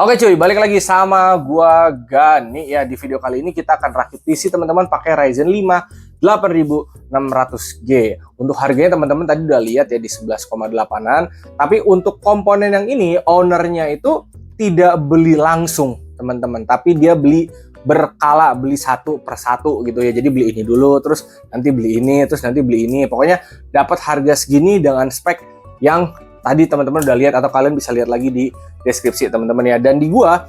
Oke cuy, balik lagi sama gua Gani ya. Di video kali ini kita akan rakit PC teman-teman pakai Ryzen 5 8600G. Untuk harganya teman-teman tadi udah lihat ya di 11,8an. Tapi untuk komponen yang ini ownernya itu tidak beli langsung teman-teman, tapi dia beli berkala, beli satu per satu gitu ya. Jadi beli ini dulu, terus nanti beli ini, terus nanti beli ini. Pokoknya dapat harga segini dengan spek yang tadi teman-teman udah lihat, atau kalian bisa lihat lagi di deskripsi teman-teman ya. Dan di gua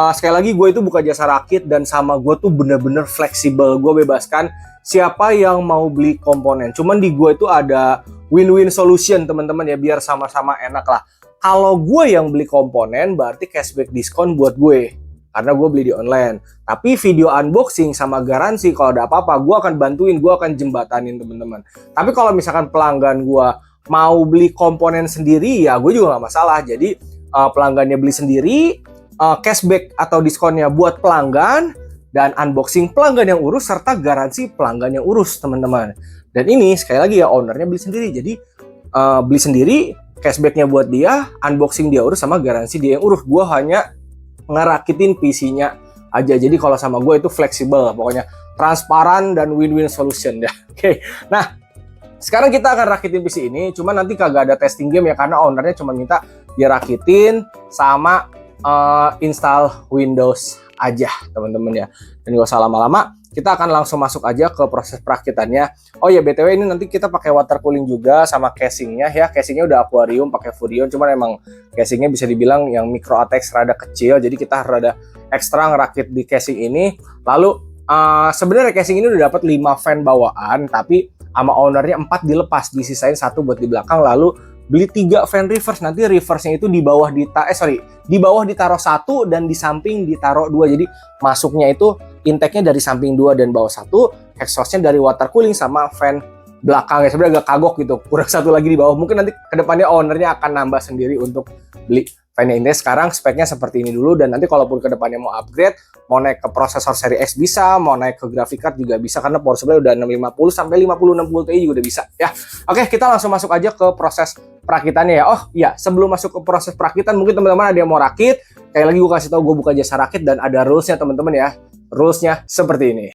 sekali lagi gue itu buka jasa rakit, dan sama gue tuh bener-bener fleksibel. Gue bebaskan siapa yang mau beli komponen. Cuman di gue itu ada win-win solution teman-teman ya, biar sama-sama enak lah. Kalau gue yang beli komponen berarti cashback diskon buat gue, karena gue beli di online. Tapi video unboxing sama garansi kalau ada apa-apa gue akan bantuin, gue akan jembatanin teman-teman. Tapi kalau misalkan pelanggan gue mau beli komponen sendiri ya gue juga nggak masalah. Jadi pelanggannya beli sendiri, cashback atau diskonnya buat pelanggan, dan unboxing pelanggan yang urus, serta garansi pelanggan yang urus teman-teman. Dan ini sekali lagi ya, ownernya beli sendiri. Jadi beli sendiri, cashbacknya buat dia, unboxing dia urus, sama garansi dia yang urus. Gue hanya ngerakitin PC-nya aja. Jadi kalau sama gue itu fleksibel, pokoknya transparan dan win-win solution ya. Oke. Nah, sekarang kita akan rakitin PC ini, cuman nanti kagak ada testing game ya, karena ownernya cuma minta dirakitin sama install Windows aja teman-teman ya. Dan gak usah lama-lama, kita akan langsung masuk aja ke proses perakitannya. Oh ya, BTW ini nanti kita pakai water cooling juga sama casingnya ya. Casingnya udah aquarium pakai Furion, cuman emang casingnya bisa dibilang yang micro ATX rada kecil, jadi kita rada ekstra ngerakit di casing ini. Lalu sebenarnya casing ini udah dapat 5 fan bawaan, tapi sama ownernya 4 dilepas, disisain 1 buat di belakang. Lalu beli 3 fan reverse. Nanti reverse-nya itu di bawah di bawah ditaruh 1 dan di samping ditaruh 2. Jadi masuknya itu intake-nya dari samping 2 dan bawah 1, exhaust-nya dari water cooling sama fan belakang ya. Sebenarnya agak kagok gitu, kurang 1 lagi di bawah. Mungkin nanti kedepannya ownernya akan nambah sendiri untuk beli fan-nya. Ini sekarang speknya seperti ini dulu, dan nanti kalaupun kedepannya mau upgrade, mau naik ke prosesor seri X bisa, mau naik ke graphic card juga bisa, karena power supply udah 650 sampai 5060 Ti juga udah bisa ya. Oke, kita langsung masuk aja ke proses perakitannya ya. Oh iya, sebelum masuk ke proses perakitan, mungkin teman-teman ada yang mau rakit. Kayak lagi gue kasih tahu, gue buka jasa rakit dan ada rules-nya teman-teman ya. Rules-nya seperti ini.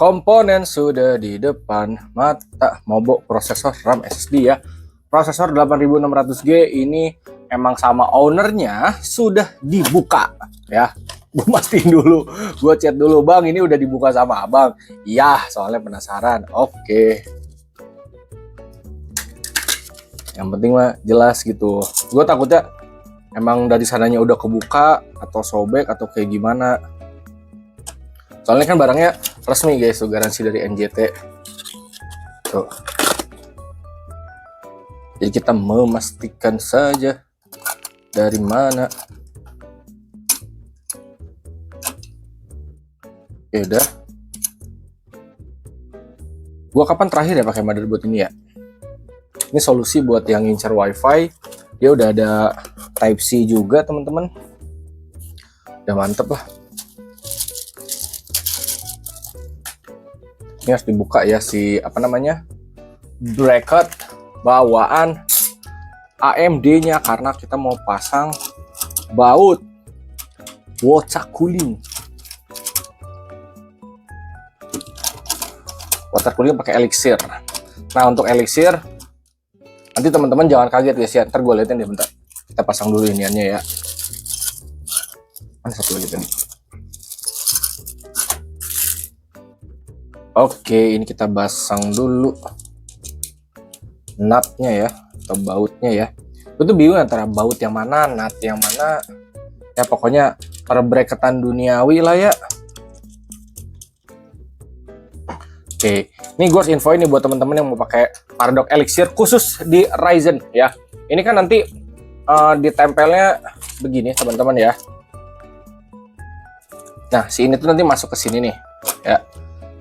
Komponen sudah di depan mata. Mobok prosesor RAM SSD ya. Prosesor 8600G ini emang sama ownernya sudah dibuka ya. Gue mastiin dulu, gue chat dulu, bang ini udah dibuka sama abang. Iya, soalnya penasaran. Oke. Yang penting mah jelas gitu. Gue takutnya emang dari sananya udah kebuka atau sobek atau kayak gimana. Soalnya kan barangnya resmi guys, tuh garansi dari NJT. Tuh. Jadi kita memastikan saja dari mana. Ya udah. Gua kapan terakhir ya pakai motherboard ini ya? Ini solusi buat yang ngincer WiFi. Dia udah ada Type C juga teman-teman. Udah mantep lah. Ini harus dibuka ya si apa namanya bracket bawaan AMD-nya karena kita mau pasang baut water cooling. Water cooling pakai elixir. Nah untuk elixir nanti teman-teman jangan kaget guys ya. Ntar gue liatin deh bentar. Kita pasang dulu iniannya ya. Mana satu lagi tadi? Oke, ini kita pasang dulu nutnya ya, atau bautnya ya. Gue tuh bingung antara baut yang mana, nut yang mana. Ya pokoknya perbreketan duniawi lah ya. Oke, ini gue harus info ini buat teman-teman yang mau pakai Paradox Elixir khusus di Ryzen ya. Ini kan nanti ditempelnya begini teman-teman ya. Nah, si ini tuh nanti masuk ke sini nih ya.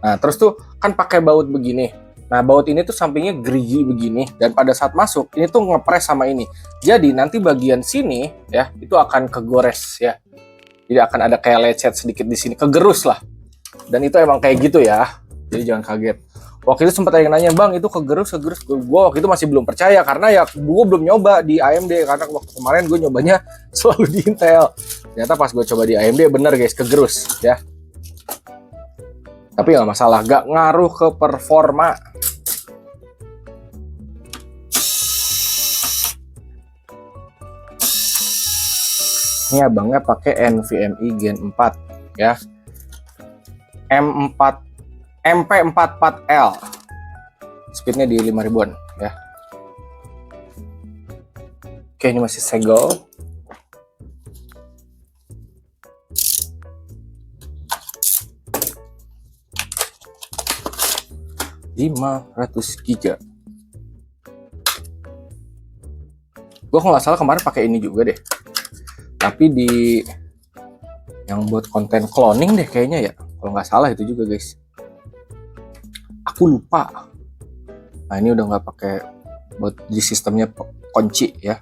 Nah, terus tuh kan pakai baut begini. Nah, baut ini tuh sampingnya gerigi begini. Dan pada saat masuk, ini tuh ngepres sama ini. Jadi, nanti bagian sini, ya, itu akan kegores, ya. Jadi, akan ada kayak lecet sedikit di sini. Kegerus lah. Dan itu emang kayak gitu, ya. Jadi, jangan kaget. Waktu itu sempat ada yang nanya, Bang, itu kegerus. Gue waktu itu masih belum percaya. Karena ya, gue belum nyoba di AMD. Karena waktu kemarin gue nyobanya selalu di Intel. Ternyata pas gue coba di AMD, bener guys, kegerus, ya. Tapi nggak masalah, nggak ngaruh ke performa. Ini abangnya pakai NVMe Gen 4 ya. MP44L. Speednya di 5000-an ya. Oke, ini masih segel. GB. Gue kalau nggak salah kemarin pakai ini juga deh. Tapi di yang buat konten cloning deh kayaknya ya. Kalau nggak salah itu juga guys. Aku lupa. Nah ini udah nggak pakai buat di sistemnya kunci ya.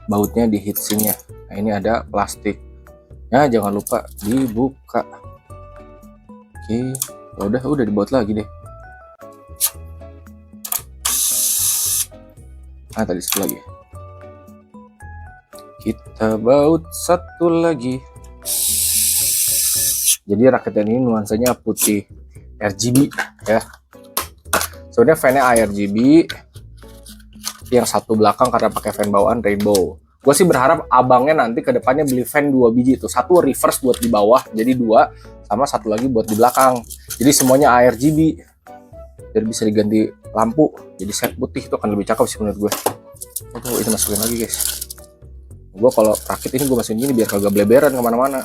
Bautnya di heatsinknya. Nah ini ada plastik. Ya jangan lupa dibuka. Oke, udah dibuat lagi deh. Nah tadi satu lagi. Kita baut satu lagi. Jadi raketnya ini nuansanya putih RGB ya. Sebenarnya fan-nya ARGB. Yang satu belakang karena pakai fan bawaan rainbow. Gue sih berharap abangnya nanti ke depannya beli fan 2 biji itu. Satu reverse buat di bawah jadi 2, sama satu lagi buat di belakang. Jadi semuanya ARGB. Biar bisa diganti lampu jadi set putih, itu akan lebih cakep sih menurut gue. Itu masukin lagi guys. Gue kalau rakit ini gue masukin gini biar kagak bleberan kemana-mana.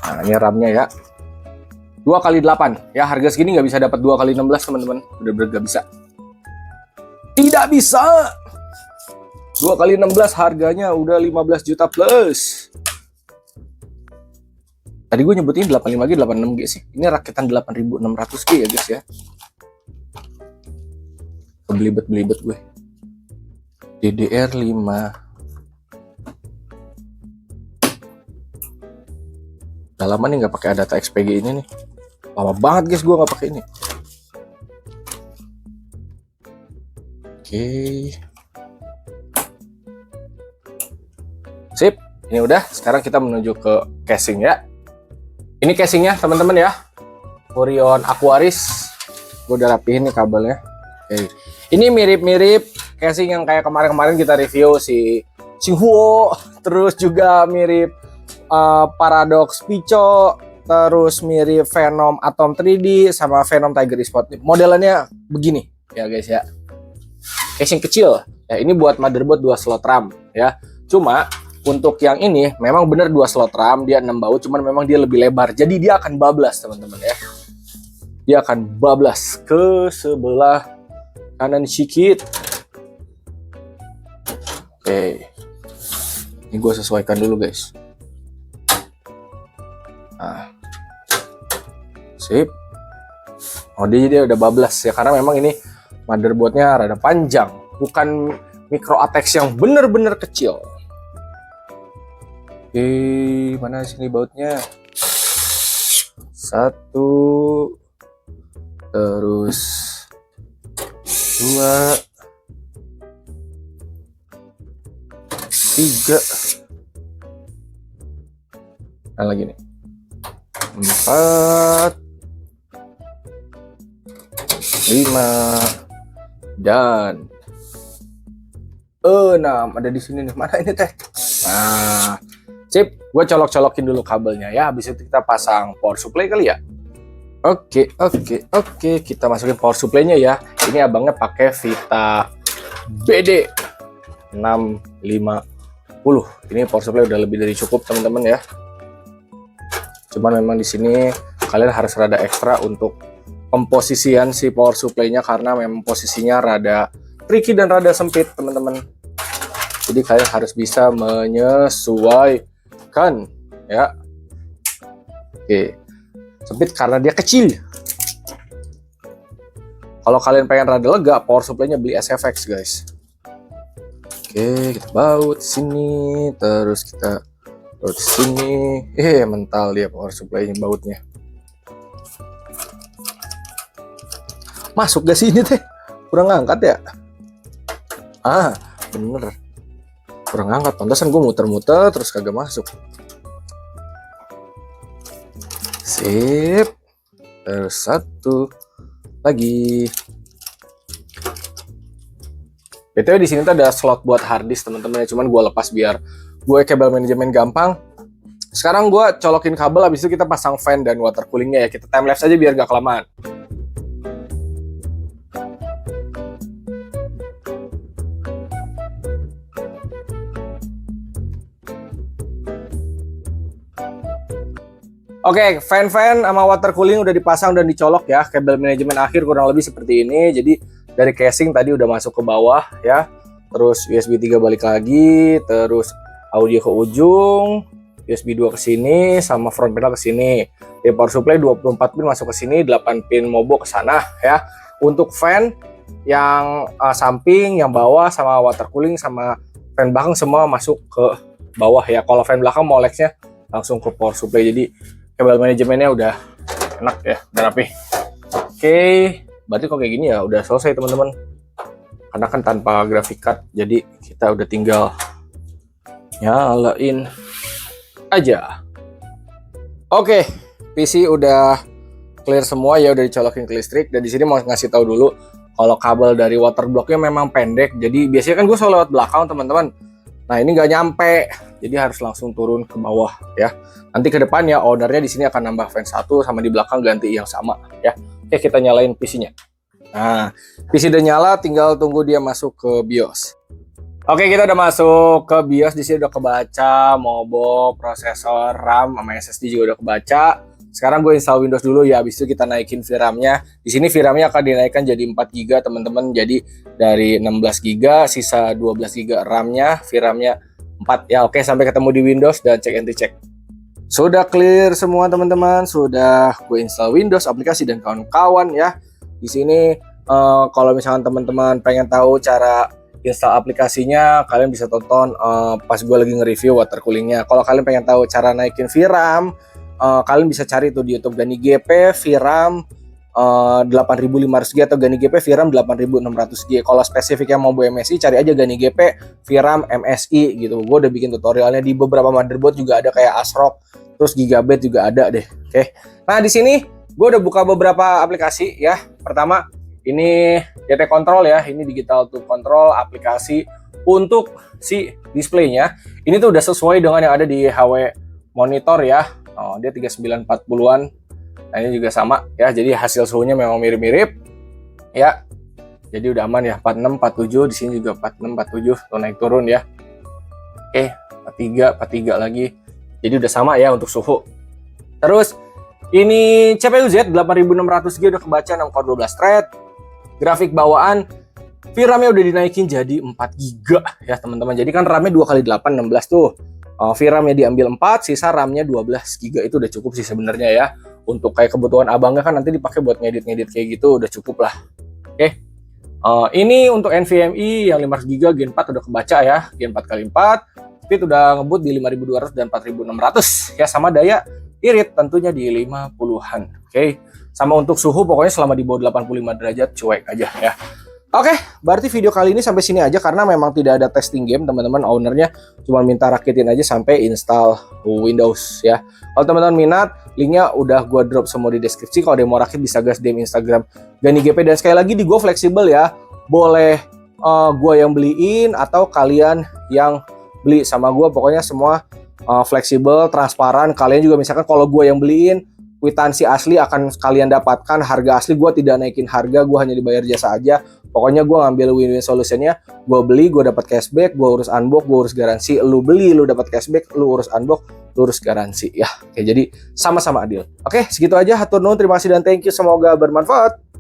Nah ini RAM-nya ya 2x8 ya, harga segini nggak bisa dapat 2x16 teman-teman, bener-bener nggak bisa, tidak bisa. 2x16 harganya udah 15 juta plus. Tadi gue nyebutin 85G 86G sih, ini rakitan 8600G ya guys ya. Belibet gue. DDR5. Udah lama nih nggak pakai data XPG ini nih. Lama banget guys gue nggak pakai ini. Oke. Sip. Ini udah. Sekarang kita menuju ke casing ya. Ini casingnya teman-teman ya. Orion Aquaris. Gue udah rapihin nih kabelnya. Oke. Ini mirip-mirip casing yang kayak kemarin-kemarin kita review si Xinghuo, terus juga mirip Paradox Pico, terus mirip Venom Atom 3D sama Venom Tiger Esport. Modelannya begini ya guys ya. Casing kecil. Ya ini buat motherboard 2 slot RAM ya. Cuma untuk yang ini memang bener 2 slot RAM, dia 6 baut, cuman memang dia lebih lebar. Jadi dia akan bablas teman-teman ya. Dia akan bablas ke sebelah kanan sedikit. Oke. Ini gue sesuaikan dulu guys. Nah. Sip. Oh dia udah bablas ya, karena memang ini motherboardnya rada panjang, bukan micro ATX yang bener-bener kecil. Oke, mana sini bautnya? 1, terus 2, 3, nah lagi nih 4, 5, dan 6. Ada di sini nih. Mana ini teh? Nah, sip. Gue colok-colokin dulu kabelnya ya. Habis itu kita pasang power supply kali ya. Oke. Kita masukin power supply-nya ya. Ini abangnya pakai Vita BD 650. Ini power supply udah lebih dari cukup teman-teman ya. Cuman memang di sini kalian harus rada ekstra untuk pemposisian si power supply-nya karena memang posisinya rada tricky dan rada sempit teman-teman. Jadi kalian harus bisa menyesuaikan ya. Oke. Sempit karena dia kecil. Kalau kalian pengen rada lega, power supply-nya beli SFX guys. Oke, kita baut sini, terus kita baut sini. Mental dia power supply-nya bautnya. Masuk gak sih ini teh? Kurang ngangkat ya? Bener. Kurang ngangkat. Pantasan gue muter-muter terus kagak masuk. Sip. Terus 1 lagi. BTW di sini tuh ada slot buat hard disk teman-teman ya. Cuman gue lepas biar gue kabel manajemen gampang. Sekarang gue colokin kabel, habis itu kita pasang fan dan water coolingnya ya. Kita time lapse aja biar gak kelamaan. Oke, fan-fan sama water cooling udah dipasang dan dicolok ya. Kabel manajemen akhir kurang lebih seperti ini. Jadi dari casing tadi udah masuk ke bawah ya. Terus USB 3 balik lagi, terus audio ke ujung, USB 2 ke sini sama front panel ke sini. Di power supply 24 pin masuk ke sini, 8 pin mobo ke sana ya. Untuk fan yang samping, yang bawah sama water cooling sama fan belakang semua masuk ke bawah ya. Kalau fan belakang molexnya langsung ke power supply. Jadi kabel manajemennya udah enak ya, udah rapi. Oke, berarti kok kayak gini ya udah selesai teman-teman. Karena kan tanpa graphic card, jadi kita udah tinggal nyalain aja. Oke, PC udah clear semua ya, udah dicolokin ke listrik. Dan di sini mau ngasih tahu dulu kalau kabel dari water blocknya memang pendek. Jadi biasanya kan gue selalu lewat belakang teman-teman. Nah ini nggak nyampe, jadi harus langsung turun ke bawah ya. Nanti ke depan ya ownernya di sini akan nambah fan 1 sama di belakang ganti yang sama ya. Oke, kita nyalain PC-nya. Nah, PC udah nyala, tinggal tunggu dia masuk ke BIOS. Oke, kita udah masuk ke BIOS. Di sini udah kebaca mobo, prosesor, RAM, sama SSD juga udah kebaca. Sekarang gue install Windows dulu ya, habis itu kita naikin VRAM-nya. Di sini VRAM-nya akan dinaikkan jadi 4 GB teman-teman. Jadi dari 16 GB, sisa 12 GB RAM-nya, VRAM-nya 4 ya. Oke, sampai ketemu di Windows dan cek anti cek. Sudah clear semua teman-teman, sudah gue install Windows, aplikasi dan kawan-kawan ya. Di sini kalau misalkan teman-teman pengen tahu cara install aplikasinya, kalian bisa tonton pas gue lagi nge-review water coolingnya. Kalau kalian pengen tahu cara naikin VRAM, kalian bisa cari tuh di YouTube Gani GP VRAM 8500G atau Gani GP VRAM 8600G. Kalau spesifiknya mau MSI, cari aja Gani GP VRAM MSI gitu. Gue udah bikin tutorialnya di beberapa motherboard juga ada kayak ASRock, terus Gigabyte juga ada deh. Oke. Nah di sini gue udah buka beberapa aplikasi ya. Pertama ini DT Control ya. Ini Digital to Control aplikasi untuk si displaynya. Ini tuh udah sesuai dengan yang ada di HW monitor ya. Dia 3940-an. Nah ini juga sama ya. Jadi hasil suhunya memang mirip-mirip ya. Jadi udah aman ya. 46, 47. Di sini juga 46, 47. Tuh naik turun ya. Oke, 43 lagi. Jadi udah sama ya untuk suhu. Terus ini CPU Z 8600G udah kebaca 6 core 12 thread. Grafik bawaan VRAM-nya udah dinaikin jadi 4 GB ya teman-teman. Jadi kan RAM-nya 2x8 16 tuh. VRAM-nya diambil 4, sisa RAM-nya 12 GB itu udah cukup sih sebenarnya ya. Untuk kayak kebutuhan abangnya kan nanti dipakai buat ngedit-ngedit kayak gitu udah cukup lah. Oke. Ini untuk NVMe yang 500 GB Gen 4 udah kebaca ya, Gen 4x4. Speed udah ngebut di 5200 dan 4600 ya, sama daya irit tentunya di 50-an. Oke. Sama untuk suhu pokoknya selama di bawah 85 derajat cuek aja ya. Oke, berarti video kali ini sampai sini aja karena memang tidak ada testing game, teman-teman. Ownernya cuma minta rakitin aja sampai install Windows ya. Kalau teman-teman minat, linknya udah gua drop semua di deskripsi. Kalau ada yang mau rakit bisa gas DM Instagram Gani GP. Dan sekali lagi di gua fleksibel ya. Boleh gua yang beliin atau kalian yang beli sama gua. Pokoknya semua fleksibel, transparan. Kalian juga misalkan kalau gua yang beliin, kwitansi asli akan kalian dapatkan, harga asli gue tidak naikin harga, gue hanya dibayar jasa aja. Pokoknya gue ngambil win-win solutionnya, gue beli, gue dapat cashback, gue urus unbox, gue urus garansi. Lu beli, lu dapat cashback, lu urus unbox, lu urus garansi ya. Oke, jadi sama-sama adil. Oke, segitu aja. Hatur nuhun, terima kasih dan thank you. Semoga bermanfaat.